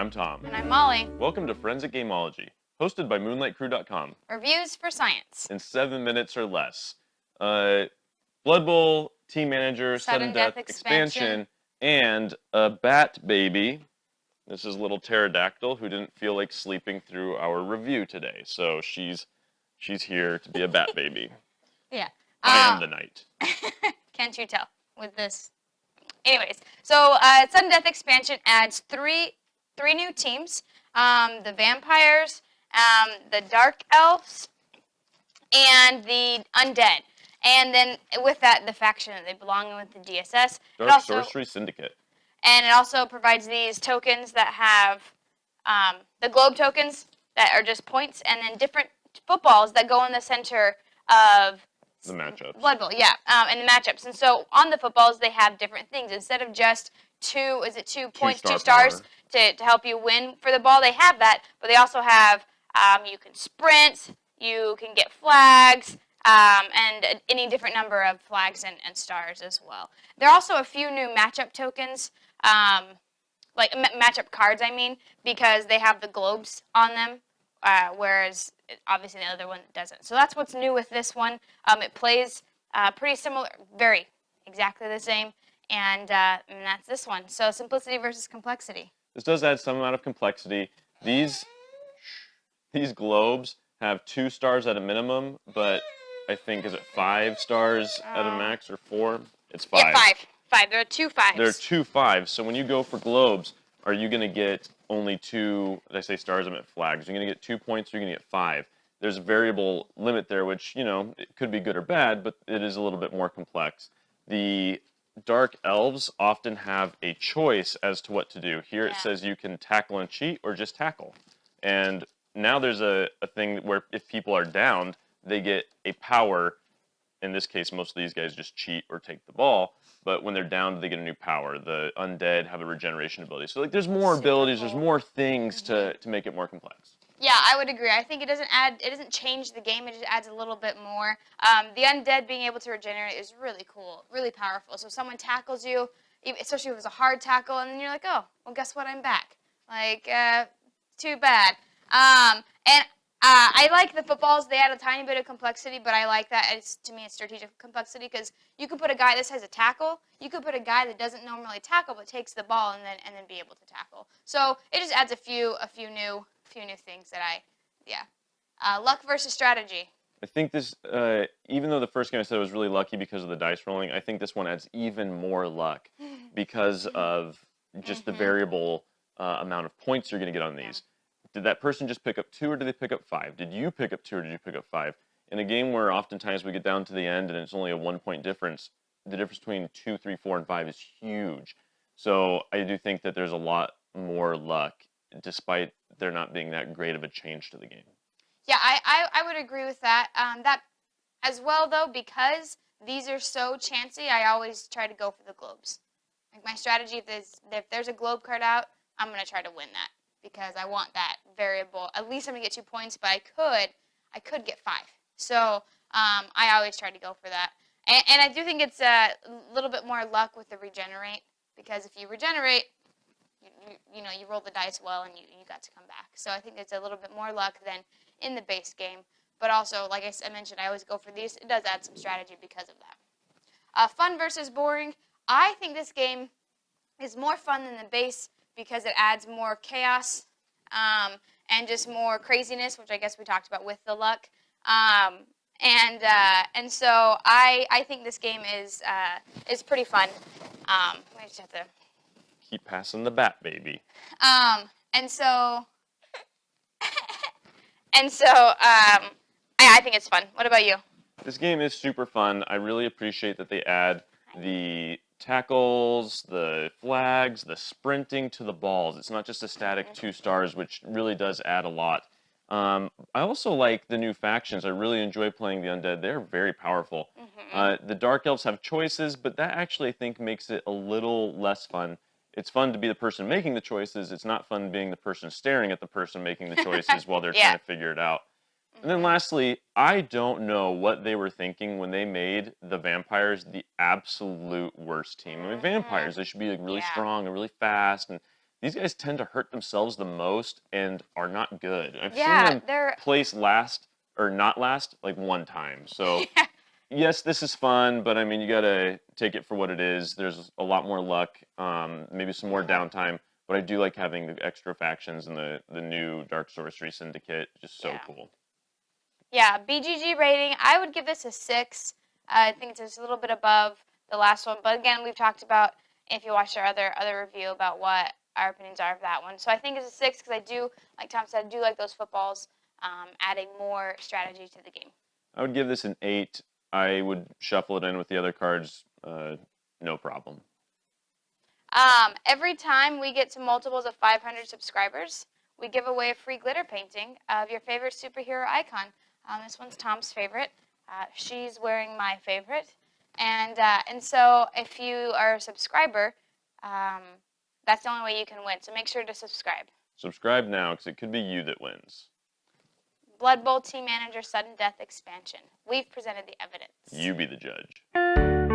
I'm Tom. And I'm Molly. Welcome to Forensic Gameology, hosted by MoonlightCrew.com. Reviews for science. In 7 minutes or less. Blood Bowl, Team Manager, Sudden Death Expansion, and a Bat Baby. This is little pterodactyl who didn't feel like sleeping through our review today, so she's here to be a Bat Baby. Yeah. I am the knight. Can't you tell with this? Anyways, so Sudden Death Expansion adds three new teams: the vampires, the dark elves, and the undead. And then with that, the faction that they belong in with the DSS. Dark Sorcery Syndicate. And it also provides these tokens that have the globe tokens that are just points, and then different footballs that go in the center of the matchups. Blood Bowl, yeah, and the matchups. And so on the footballs, they have different things. Instead of just two points, two stars to help you win for the ball, they have that, but they also have you can sprint, you can get flags, and any different number of flags and stars as well. There are also a few new matchup tokens, like matchup cards, I mean, because they have the globes on them, whereas obviously the other one doesn't. So that's what's new with this one. It plays pretty similar, very exactly the same, and that's this one. So simplicity versus complexity. This does add some amount of complexity. These globes have 2 stars at a minimum, but I think, is it 5 stars at a max, or 4? It's 5. Yeah, 5. 5. There are 2 5s. There are 2 5s. So when you go for globes, are you going to get only 2, did I say stars? I meant flags. You're going to get 2 points, or you're going to get 5. There's a variable limit there, which, it could be good or bad, but it is a little bit more complex. The dark elves often have a choice as to what to do. Here it says you can tackle and cheat, or just tackle. And now there's a thing where if people are downed, they get a power. In this case, most of these guys just cheat or take the ball. But when they're down, they get a new power. The undead have a regeneration ability. So there's more abilities, there's more things to make it more complex. Yeah, I would agree. I think it doesn't change the game. It just adds a little bit more. The undead being able to regenerate is really cool, really powerful. So if someone tackles you, especially if it's a hard tackle, and then you're like, oh, well, guess what? I'm back. Like, too bad. I like the footballs. They add a tiny bit of complexity, but I like that. To me, it's strategic complexity, because you could put a guy that has a tackle. You could put a guy that doesn't normally tackle but takes the ball and then be able to tackle. So it just adds a few new things that luck versus strategy. I think this, even though the first game I said was really lucky because of the dice rolling, I think this one adds even more luck because of just the variable amount of points you're going to get on these. Did that person just pick up 2, or did they pick up 5? Did you pick up 2, or did you pick up 5? In a game where oftentimes we get down to the end and it's only a 1-point difference, the difference between 2, 3, 4, and 5 is huge. So I do think that there's a lot more luck, despite there not being that great of a change to the game. Yeah, I would agree with that. That as well, though, because these are so chancy, I always try to go for the globes. Like, my strategy, if there's a globe card out, I'm going to try to win that, because I want that variable. At least I'm going to get 2 points, but I could get 5. So I always try to go for that. And I do think it's a little bit more luck with the regenerate, because if you regenerate, you roll the dice well and you got to come back. So I think it's a little bit more luck than in the base game. But also, like I mentioned, I always go for these. It does add some strategy because of that. Fun versus boring. I think this game is more fun than the base, because it adds more chaos and just more craziness, which I guess we talked about with the luck. And so I think this game is pretty fun. I just have to keep passing the bat, baby. And so I think it's fun. What about you? This game is super fun. I really appreciate that they add the tackles, the flags, the sprinting to the balls. It's not just a static 2 stars, which really does add a lot. I also like the new factions. I really enjoy playing the undead. They're very powerful. The dark elves have choices, but that actually, I think, makes it a little less fun. It's fun to be the person making the choices. It's not fun being the person staring at the person making the choices while they're trying to figure it out. And then lastly, I don't know what they were thinking when they made the vampires the absolute worst team. I mean, vampires, they should be like really strong and really fast, and these guys tend to hurt themselves the most and are not good. I've seen Yeah, them they're place last or not last like one time. So yes, this is fun, but I mean, you gotta take it for what it is. There's a lot more luck, maybe some more downtime, but I do like having the extra factions and the new Dark Sorcery Syndicate. Just so yeah. cool. Yeah, BGG rating, I would give this a 6. I think it's just a little bit above the last one, but again, we've talked about, if you watched our other review, about what our opinions are of that one. So I think it's a 6 because I do, like Tom said, I do like those footballs, adding more strategy to the game. I would give this an 8. I would shuffle it in with the other cards, no problem. Every time we get to multiples of 500 subscribers, we give away a free glitter painting of your favorite superhero icon. This one's Tom's favorite. She's wearing my favorite. And so if you are a subscriber, um, that's the only way you can win. So make sure to subscribe. Subscribe now because it could be you that wins. Blood Bowl Team Manager Sudden Death Expansion. We've presented the evidence. You be the judge.